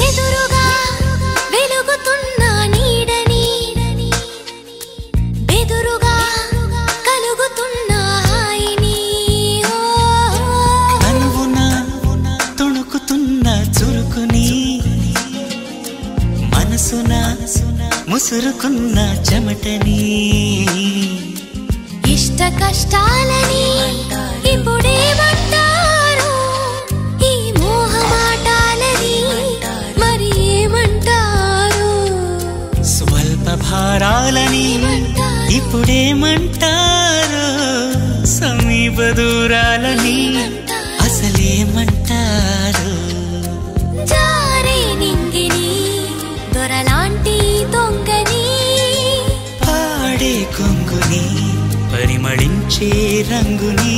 ఎదురుగా వెలుగుతున్న నీడని బెదురుగా కలుగుతున్న హాయిని అనువున తుణుకుతున్న చురుకుని మనసున ముసురుకున్న చెమటని ఇష్ట కష్టాలని ఇప్పుడేమంటారు ఈ మోహమాటాలని మరి ఏమంటారు స్వల్ప భారాలని ఇప్పుడేమంటారు సమీప దూరాలని అసలేమంటారు జారే నింగిని దొరలాంటి దొంగని పాడే కొంగుని పరిమళించే రంగుని